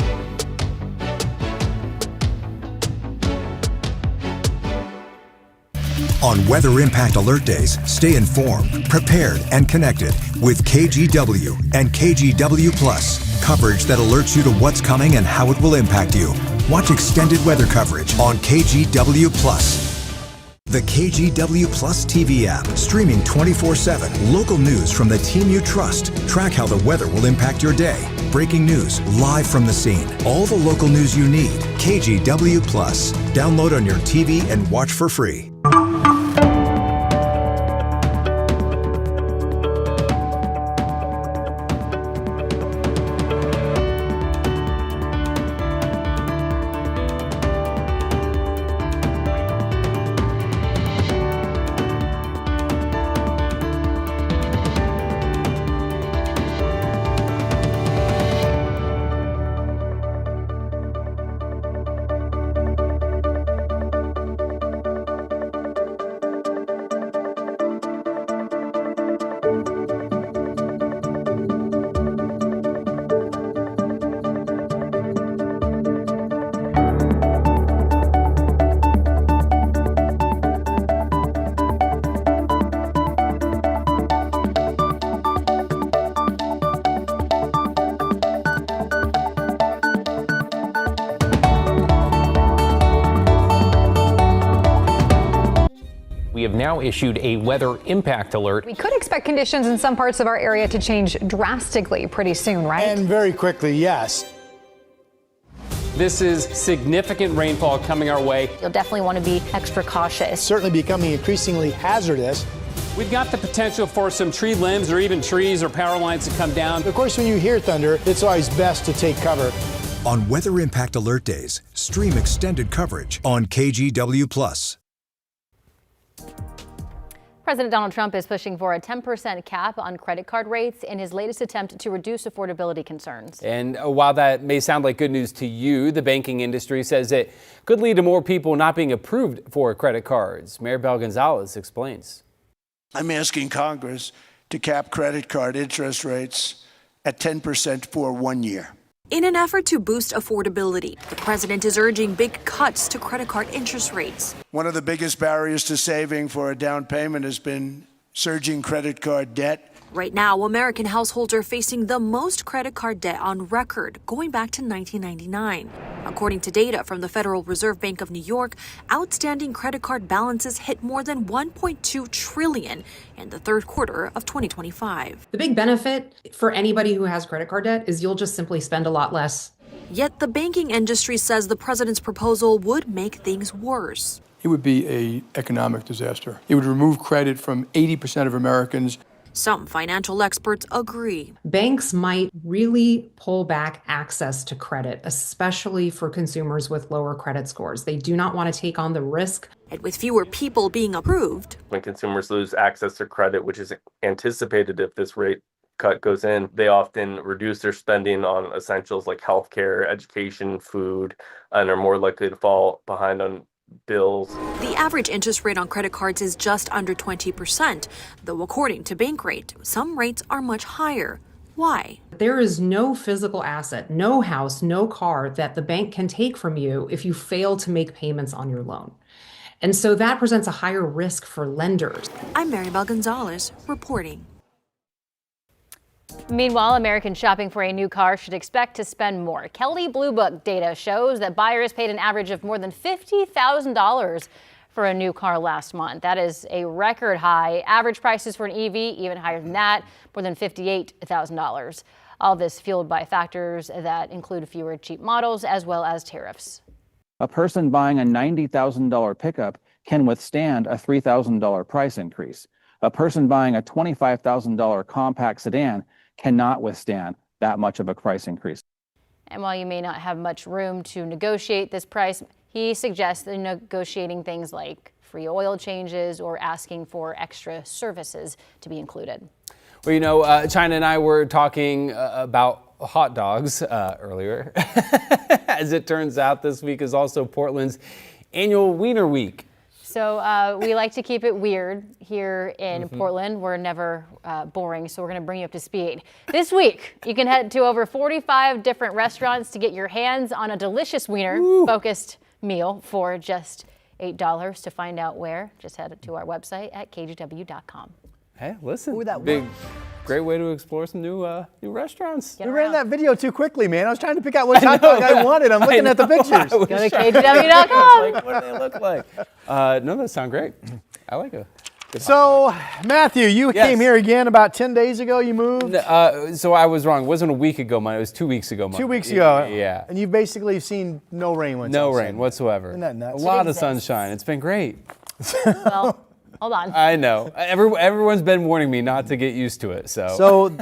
On Weather Impact Alert Days, stay informed, prepared, and connected with KGW and KGW Plus. Coverage that alerts you to what's coming and how it will impact you. Watch extended weather coverage on KGW Plus. The KGW Plus TV app, streaming 24/7. Local news from the team you trust. Track how the weather will impact your day. Breaking news live from the scene. All the local news you need. KGW Plus. Download on your TV and watch for free. have now issued a weather impact alert. We could expect conditions in some parts of our area to change drastically pretty soon, right? And very quickly, yes. This is significant rainfall coming our way. You'll definitely want to be extra cautious. Certainly becoming increasingly hazardous. We've got the potential for some tree limbs or even trees or power lines to come down. Of course, when you hear thunder, it's always best to take cover. On Weather Impact Alert Days, stream extended coverage on KGW+. President Donald Trump is pushing for a 10% cap on credit card rates in his latest attempt to reduce affordability concerns. And while that may sound like good news to you, the banking industry says it could lead to more people not being approved for credit cards. Maribel Gonzalez explains. I'm asking Congress to cap credit card interest rates at 10% for 1 year. In an effort to boost affordability, the president is urging big cuts to credit card interest rates. One of the biggest barriers to saving for a down payment has been surging credit card debt. Right now, American households are facing the most credit card debt on record, going back to 1999. According to data from the Federal Reserve Bank of New York, outstanding credit card balances hit more than $1.2 trillion in the third quarter of 2025. The big benefit for anybody who has credit card debt is you'll just simply spend a lot less. Yet the banking industry says the president's proposal would make things worse. It would be an economic disaster. It would remove credit from 80% of Americans. Some financial experts agree. Banks might really pull back access to credit, especially for consumers with lower credit scores. They do not want to take on the risk. And with fewer people being approved. When consumers lose access to credit, which is anticipated if this rate cut goes in, they often reduce their spending on essentials like healthcare, education, food, and are more likely to fall behind on bills. The average interest rate on credit cards is just under 20%, though according to Bankrate, some rates are much higher. Why? There is no physical asset, no house, no car that the bank can take from you if you fail to make payments on your loan. And so that presents a higher risk for lenders. I'm Maribel Gonzalez reporting. Meanwhile, Americans shopping for a new car should expect to spend more. Kelley Blue Book data shows that buyers paid an average of more than $50,000 for a new car last month. That is a record high. Average prices for an EV even higher than that, more than $58,000. All this fueled by factors that include fewer cheap models as well as tariffs. A person buying a $90,000 pickup can withstand a $3,000 price increase. A person buying a $25,000 compact sedan cannot withstand that much of a price increase. And while you may not have much room to negotiate this price, he suggests negotiating things like free oil changes or asking for extra services to be included. Well, you know, China and I were talking about hot dogs earlier. As it turns out, this week is also Portland's annual Wiener Week. So we like to keep it weird here in Portland. We're never boring, so we're going to bring you up to speed. This week, you can head to over 45 different restaurants to get your hands on a delicious wiener-focused meal for just $8. To find out where, just head to our website at kgw.com. Hey, listen, that great way to explore some new restaurants. We ran that video too quickly, man. I was trying to pick out what hot dog I wanted. I'm looking at the pictures. Go to kgw.com. Like, what do they look like? No, that sound great. I like it. So, Matthew, you came here again about 10 days ago. You moved? So I was wrong. It wasn't a week ago, Mike. It was 2 weeks ago, Mike. 2 weeks ago. Yeah. And you've basically seen no rain once. No rain whatsoever. Isn't that nuts? A lot of sunshine. It's been great. Well, hold on. I know. Everyone's been warning me not to get used to it. So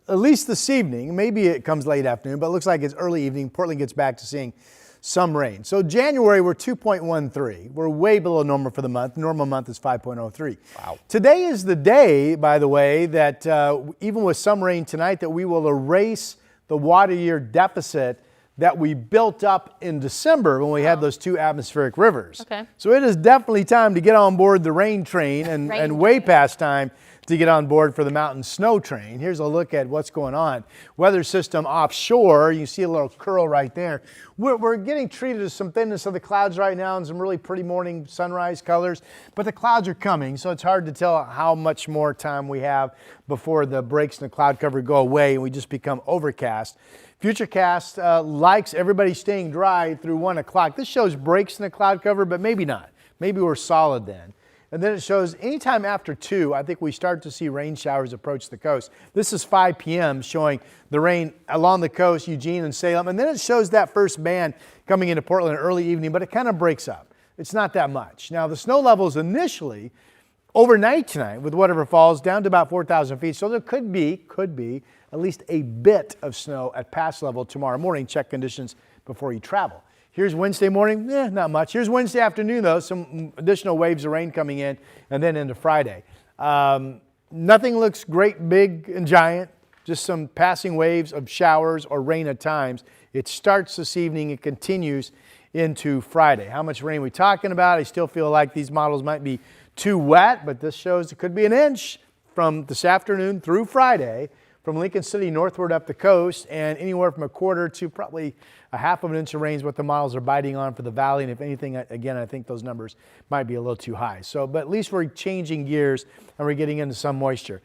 at least this evening, maybe it comes late afternoon, but it looks like it's early evening. Portland gets back to seeing some rain. So January, we're 2.13. We're way below normal for the month. Normal month is 5.03. Wow. Today is the day, by the way, that even with some rain tonight, that we will erase the water year deficit that we built up in December when we had those two atmospheric rivers. Okay. So it is definitely time to get on board the rain train and way past time to get on board for the mountain snow train. Here's a look at what's going on. Weather system offshore, you see a little curl right there. We're getting treated to some thinness of the clouds right now and some really pretty morning sunrise colors, but the clouds are coming, so it's hard to tell how much more time we have before the breaks in the cloud cover go away and we just become overcast. Futurecast likes everybody staying dry through 1 o'clock. This shows breaks in the cloud cover, but maybe not. Maybe we're solid then. And then it shows anytime after 2, I think we start to see rain showers approach the coast. This is 5 p.m. showing the rain along the coast, Eugene and Salem. And then it shows that first band coming into Portland early evening, but it kind of breaks up. It's not that much. Now, the snow levels initially overnight tonight with whatever falls down to about 4,000 feet. So there could be at least a bit of snow at pass level tomorrow morning. Check conditions before you travel. Here's Wednesday morning, not much. Here's Wednesday afternoon, though, some additional waves of rain coming in, and then into Friday. Nothing looks great, big, and giant, just some passing waves of showers or rain at times. It starts this evening, it continues into Friday. How much rain are we talking about? I still feel like these models might be too wet, but this shows it could be an inch from this afternoon through Friday, from Lincoln City northward up the coast, and anywhere from a quarter to probably a half of an inch of rain is what the models are biting on for the valley. And if anything, again, I think those numbers might be a little too high. So, but at least we're changing gears and we're getting into some moisture.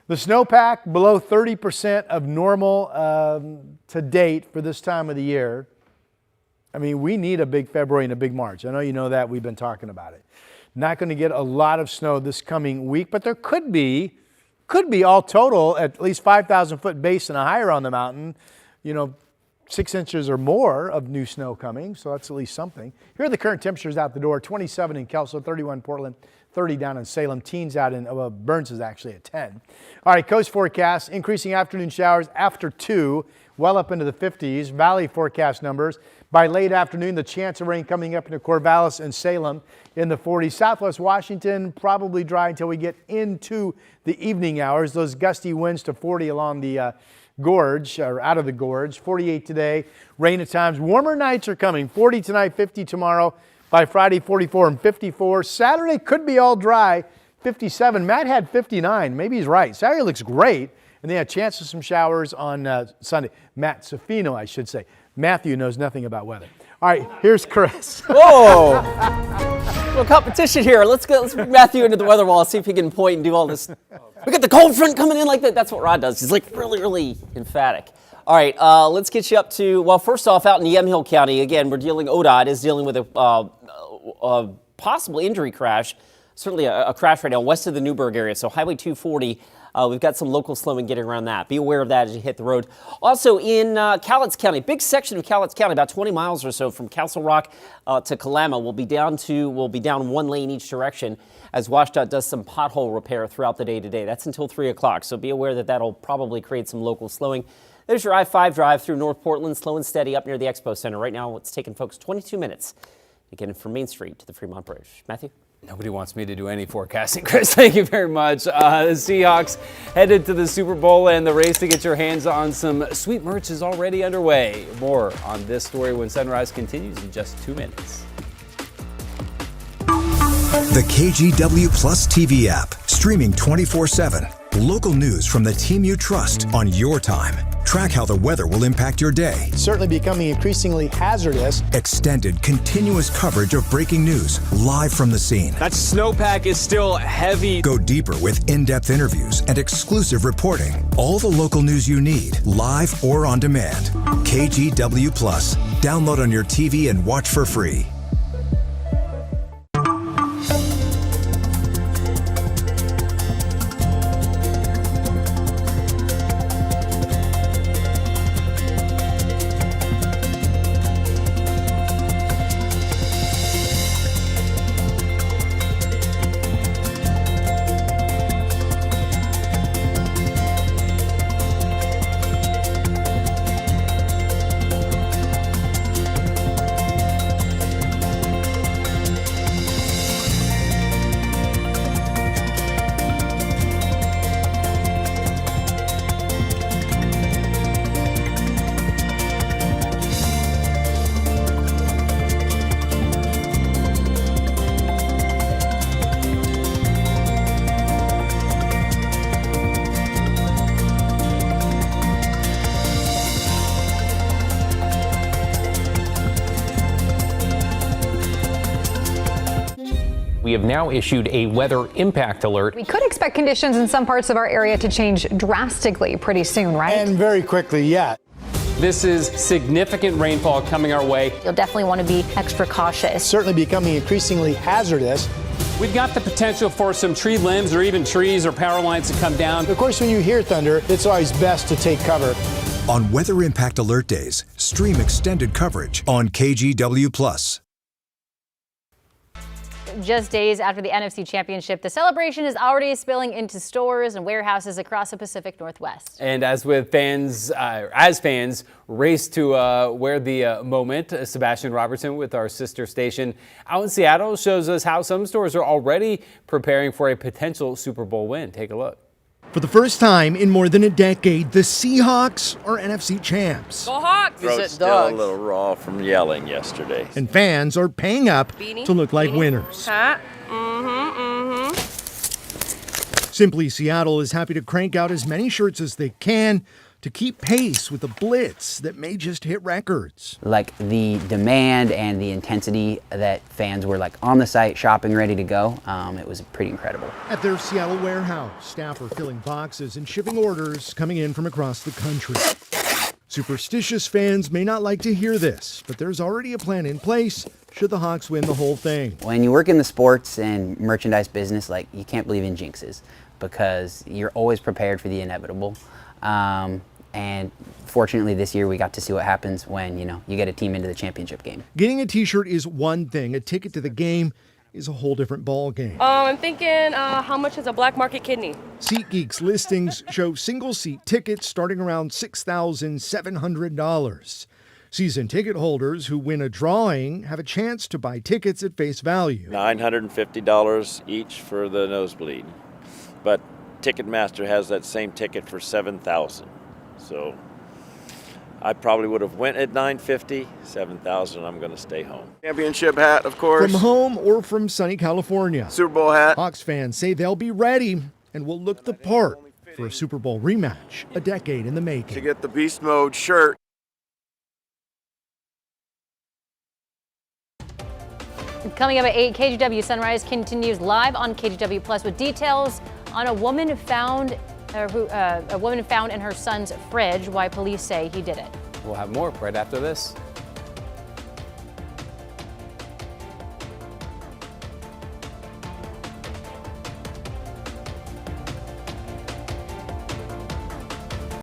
The snowpack below 30% of normal to date for this time of the year. I mean, we need a big February and a big March. I know you know that. We've been talking about it. Not going to get a lot of snow this coming week, but there could be all total at least 5,000 foot base and higher on the mountain, 6 inches or more of new snow coming. So that's at least something. Here are the current temperatures out the door. 27 in Kelso, 31 in Portland, 30 down in Salem. Teens out in, Burns is actually at 10. All right, coast forecast, increasing afternoon showers after 2, well up into the 50s. Valley forecast numbers. By late afternoon, the chance of rain coming up into Corvallis and Salem in the 40s. Southwest Washington, probably dry until we get into the evening hours. Those gusty winds to 40 along the gorge, or out of the gorge. 48 today, rain at times. Warmer nights are coming. 40 tonight, 50 tomorrow. By Friday, 44 and 54. Saturday could be all dry, 57. Matt had 59. Maybe he's right. Saturday looks great. And they had a chance of some showers on Sunday. Matt Safino, I should say. Matthew knows nothing about weather. All right, here's Chris. Whoa! Little competition here. Let's bring Matthew into the weather wall, see if he can point and do all this. We got the cold front coming in like that. That's what Rod does. He's like really, really emphatic. All right, let's get you up to, well, first off, out in Yamhill County, again, ODOT is dealing with a possible injury crash, certainly a crash right now west of the Newburgh area. So Highway 240, we've got some local slowing getting around that. Be aware of that as you hit the road. Also in Cowlitz County, big section of Cowlitz County, about 20 miles or so from Castle Rock to Kalama. We'll be down one lane each direction as WashDOT does some pothole repair throughout the day today. That's until 3 o'clock, so be aware that that'll probably create some local slowing. There's your I-5 drive through North Portland, slow and steady up near the Expo Center. Right now, it's taking folks 22 minutes to get in from Main Street to the Fremont Bridge. Matthew? Nobody wants me to do any forecasting, Chris. Thank you very much. The Seahawks headed to the Super Bowl, and the race to get your hands on some sweet merch is already underway. More on this story when Sunrise continues in just 2 minutes. The KGW Plus TV app, streaming 24/7. Local news from the team you trust on your time. Track how the weather will impact your day. Certainly becoming increasingly hazardous. Extended, continuous coverage of breaking news live from the scene. That snowpack is still heavy. Go deeper with in-depth interviews and exclusive reporting. All the local news you need, live or on demand. KGW Plus. Download on your TV and watch for free. We have now issued a weather impact alert. We could expect conditions in some parts of our area to change drastically pretty soon, right? And very quickly, yeah. This is significant rainfall coming our way. You'll definitely want to be extra cautious. Certainly becoming increasingly hazardous. We've got the potential for some tree limbs or even trees or power lines to come down. Of course, when you hear thunder, it's always best to take cover. On Weather Impact Alert days, stream extended coverage on KGW+. Just days after the NFC Championship, the celebration is already spilling into stores and warehouses across the Pacific Northwest. And as fans race to wear the moment, Sebastian Robertson with our sister station out in Seattle shows us how some stores are already preparing for a potential Super Bowl win. Take a look. For the first time in more than a decade, the Seahawks are NFC champs. Go Hawks! Throat's still a little raw from yelling yesterday. And fans are paying up to look like winners. Hat. Simply Seattle is happy to crank out as many shirts as they can to keep pace with the blitz that may just hit records. Like the demand and the intensity that fans were like on the site shopping ready to go, it was pretty incredible. At their Seattle warehouse, staff are filling boxes and shipping orders coming in from across the country. Superstitious fans may not like to hear this, but there's already a plan in place should the Hawks win the whole thing. When you work in the sports and merchandise business, like you can't believe in jinxes because you're always prepared for the inevitable. And fortunately this year we got to see what happens when, you get a team into the championship game. Getting a t-shirt is one thing. A ticket to the game is a whole different ball game. I'm thinking, how much is a black market kidney? SeatGeek's listings show single seat tickets starting around $6,700. Season ticket holders who win a drawing have a chance to buy tickets at face value. $950 each for the nosebleed. But Ticketmaster has that same ticket for $7,000. So I probably would have went at $950, $7,000. I'm going to stay home. Championship hat, of course. From home or from sunny California. Super Bowl hat. Hawks fans say they'll be ready and will look the part for a Super Bowl rematch a decade in the making. To get the Beast Mode shirt. Coming up at 8, KGW Sunrise continues live on KGW Plus with details on a woman found in her son's fridge, why police say he did it. We'll have more right after this.